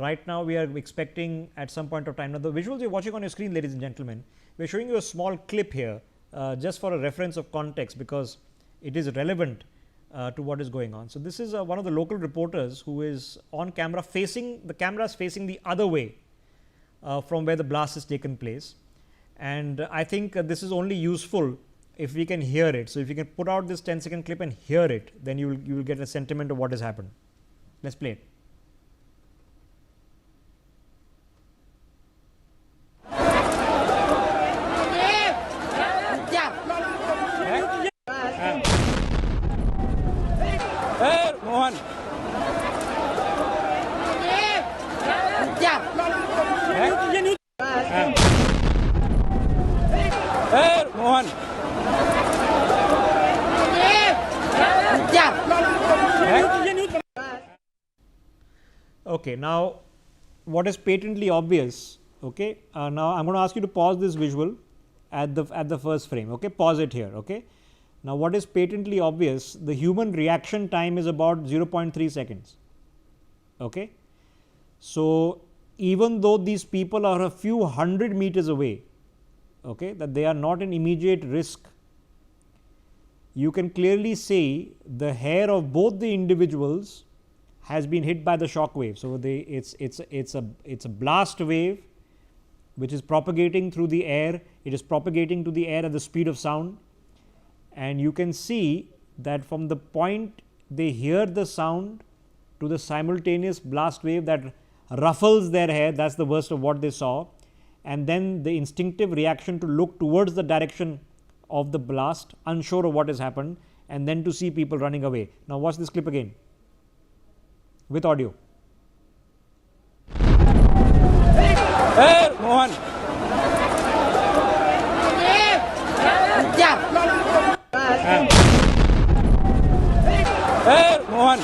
Right now we are expecting at some point of time. Now the visuals you're watching on your screen, ladies and gentlemen, we're showing you a small clip here just for a reference of context, because it is relevant to what is going on. So this is one of the local reporters who is on camera, facing the cameras facing the other way from where the blast has taken place. And I think this is only useful if we can hear it. So if you can put out this 10-second clip and hear it, then you will get a sentiment of what has happened. Let's play it. Mohan. Mohan. Okay, now what is patently obvious, okay, now I'm going to ask you to pause this visual at the first frame, okay, pause it here, okay. Now what is patently obvious, the human reaction time is about 0.3 seconds, okay. So even though these people are a few hundred meters away, okay, that they are not an immediate risk, you can clearly see the hair of both the individuals has been hit by the shock wave. So it's a blast wave which is propagating through the air. It is propagating to the air at the speed of sound, and you can see that from the point they hear the sound to the simultaneous blast wave that ruffles their hair, that's the worst of what they saw, and then the instinctive reaction to look towards the direction of the blast, unsure of what has happened, and then to see people running away. Now watch this clip again with audio. Hey, Mohan. Hey, Mohan.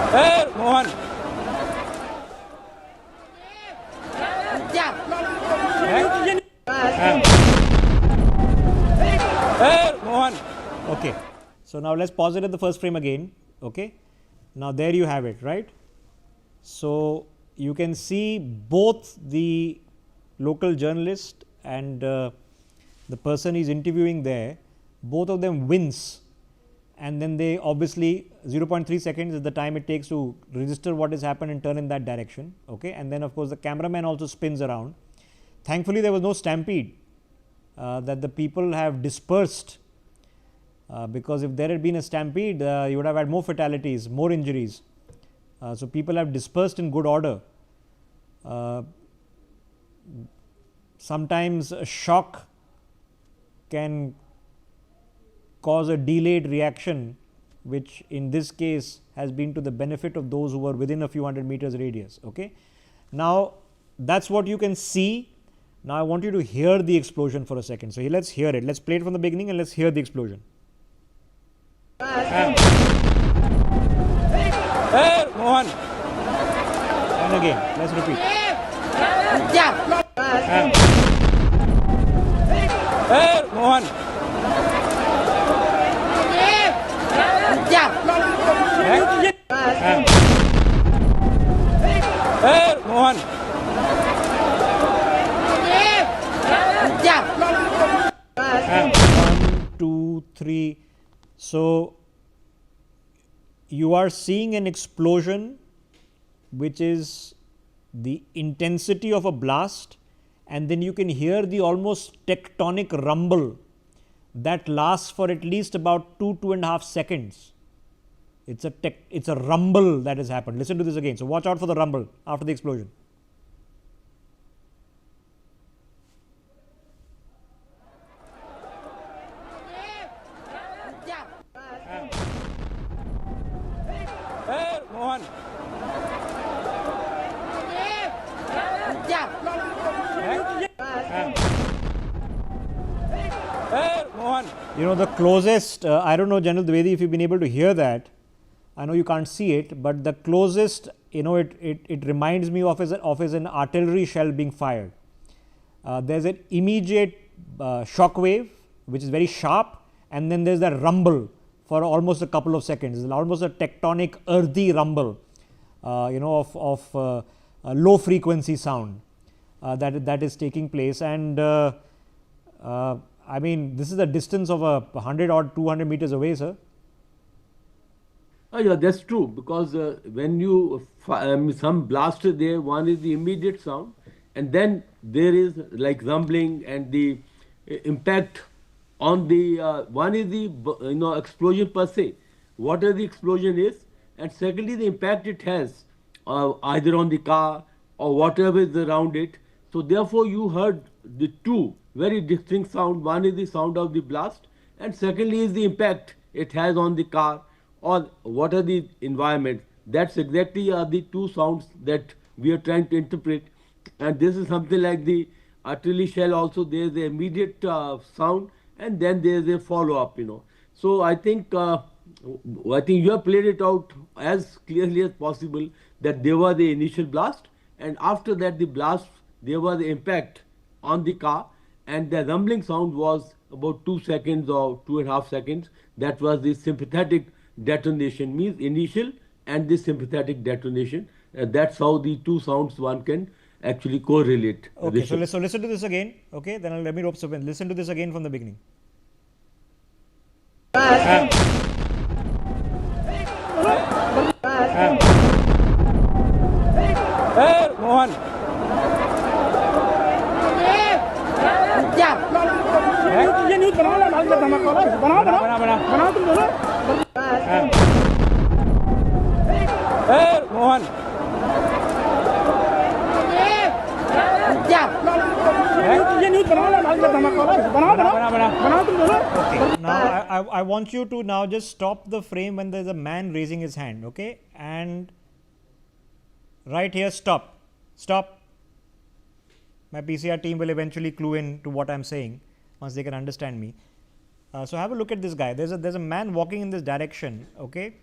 Hey, Mohan. Hey, Mohan. Okay, so now let's pause it at the first frame again, okay. Now there you have it, right. So you can see both the local journalist and the person he's interviewing there, both of them wince, and then they obviously 0.3 seconds is the time it takes to register what has happened and turn in that direction, okay. And then of course the cameraman also spins around. Thankfully there was no stampede, that the people have dispersed, because if there had been a stampede, you would have had more fatalities, more injuries. So people have dispersed in good order. Sometimes a shock can cause a delayed reaction, which in this case has been to the benefit of those who were within a few hundred meters radius, okay. Now that's what you can see. Now I want you to hear the explosion for a second. So let's hear it. Let's play it from the beginning and let's hear the explosion. Hey, Mohan. And again, let's repeat. Hey, Mohan. Hey, Mohan. 1, 2, 3. So you are seeing an explosion which is the intensity of a blast, and then you can hear the almost tectonic rumble that lasts for at least about 2.5 seconds. It's a rumble that has happened. Listen to this again. So watch out for the rumble after the explosion. Hey, Mohan. Hey, Mohan. You know, the closest, I don't know, General Dwivedi, if you've been able to hear that. I know you can't see it, but the closest, you know, it reminds me of as an artillery shell being fired. There's an immediate shock wave, which is very sharp, and then there's that rumble for almost a couple of seconds. It's almost a tectonic earthy rumble, of a low frequency sound that is taking place. And I mean, this is a distance of 100 or 200 meters away, sir. Yeah, that's true, because when you some blast is there, one is the immediate sound, and then there is like rumbling and the impact on the one is the explosion per se, whatever the explosion is, and secondly the impact it has either on the car or whatever is around it. So therefore you heard the two very distinct sound. One is the sound of the blast, and secondly is the impact it has on the car or what are the environment. That's exactly the two sounds that we are trying to interpret. And this is something like the artillery shell also. There is the immediate sound, and then there is a follow-up. So I think you have played it out as clearly as possible, that there was the initial blast, and after that the blast, there was the impact on the car, and the rumbling sound was about 2 seconds or 2.5 seconds. That was the sympathetic detonation, means initial and the sympathetic detonation. That's how the two sounds one can actually correlate. Okay, so listen to this again. Okay, then let me rope so listen to this again from the beginning. Hey, Mohan. ये news बना ला, मालूम है धमाका वाला, बना तुम दोनों। Hey, Mohan. ये न्यूज़ बना ला, मालूम है धमाका वाला, बना तुम दोनों। Okay, now I want you to now just stop the frame when there's a man raising his hand, okay? And right here, stop. My PCR team will eventually clue in to what I'm saying once they can understand me. So have a look at this guy. There's a man walking in this direction, okay,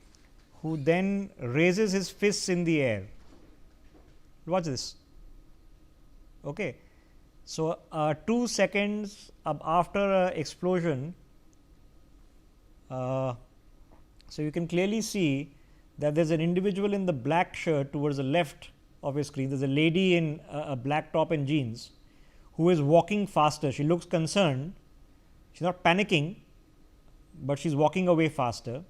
who then raises his fists in the air. Watch this. Okay. So 2 seconds after explosion, so you can clearly see that there's an individual in the black shirt towards the left of your screen. There's a lady in a black top and jeans who is walking faster. She looks concerned. She's not panicking, but she's walking away faster.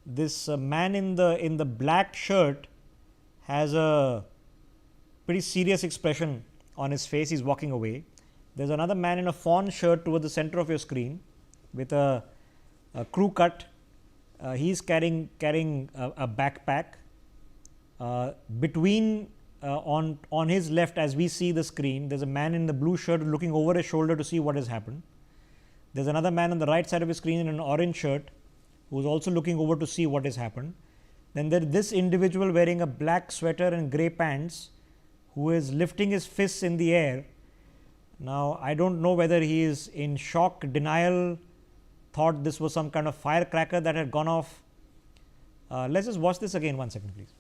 This man in the black shirt has a pretty serious expression on his face. He's walking away. There's another man in a fawn shirt towards the center of your screen with a crew cut. He's carrying a backpack. Between on his left, as we see the screen, there's a man in the blue shirt looking over his shoulder to see what has happened. There's another man on the right side of his screen in an orange shirt who's also looking over to see what has happened. Then there's this individual wearing a black sweater and grey pants who is lifting his fists in the air. Now, I don't know whether he is in shock, denial, thought this was some kind of firecracker that had gone off. Let's just watch this again 1 second, please.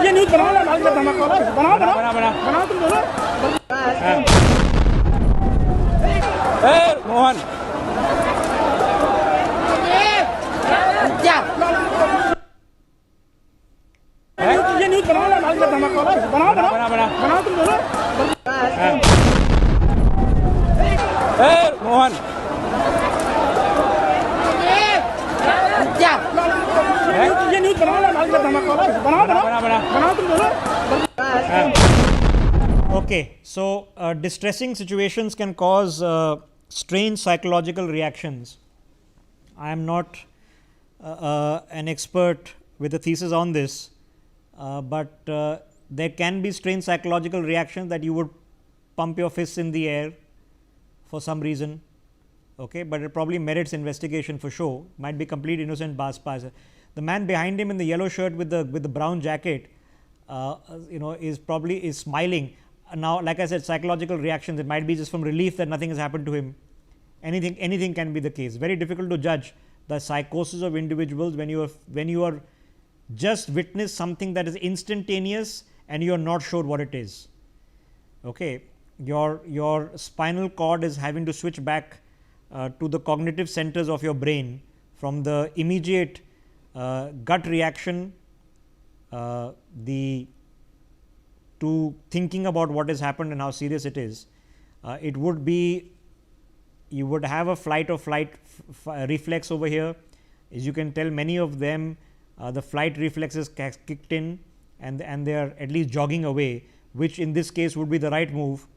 ये news बना ला, मालूम है धमाका वाला, बना तुम दोनों। Hey, Mohan. ये न्यूज़ बना ला, मालूम है धमाका वाला, बना तुम दोनों। Hey, Mohan. ये न्यूज़ बना ला, मालूम है धमाका वाला, बना तुम दोनों। Okay, so distressing situations can cause strange psychological reactions. I am not an expert with a thesis on this, but there can be strange psychological reactions that you would pump your fists in the air for some reason, okay, but it probably merits investigation for sure. Might be complete innocent pass. The man behind him in the yellow shirt with the brown jacket, is smiling. Now, like I said, psychological reactions, it might be just from relief that nothing has happened to him. Anything can be the case. Very difficult to judge the psychosis of individuals when you are just witness something that is instantaneous and you are not sure what it is. Okay, your spinal cord is having to switch back to the cognitive centers of your brain from the immediate gut reaction to thinking about what has happened and how serious it is. It would be, you would have a flight or flight reflex over here. As you can tell, many of them, the flight reflexes kicked in, and they are at least jogging away, which in this case would be the right move,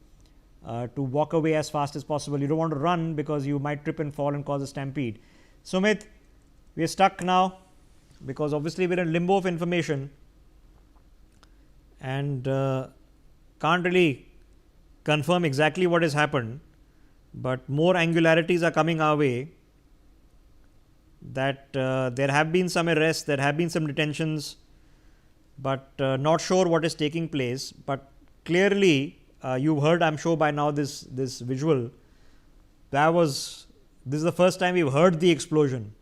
to walk away as fast as possible. You don't want to run because you might trip and fall and cause a stampede. Sumit, we are stuck now because obviously we are in limbo of information and can't really confirm exactly what has happened, but more angularities are coming our way that there have been some arrests, there have been some detentions, but not sure what is taking place. But clearly you've heard, I'm sure by now, this visual. This is the first time we've heard the explosion.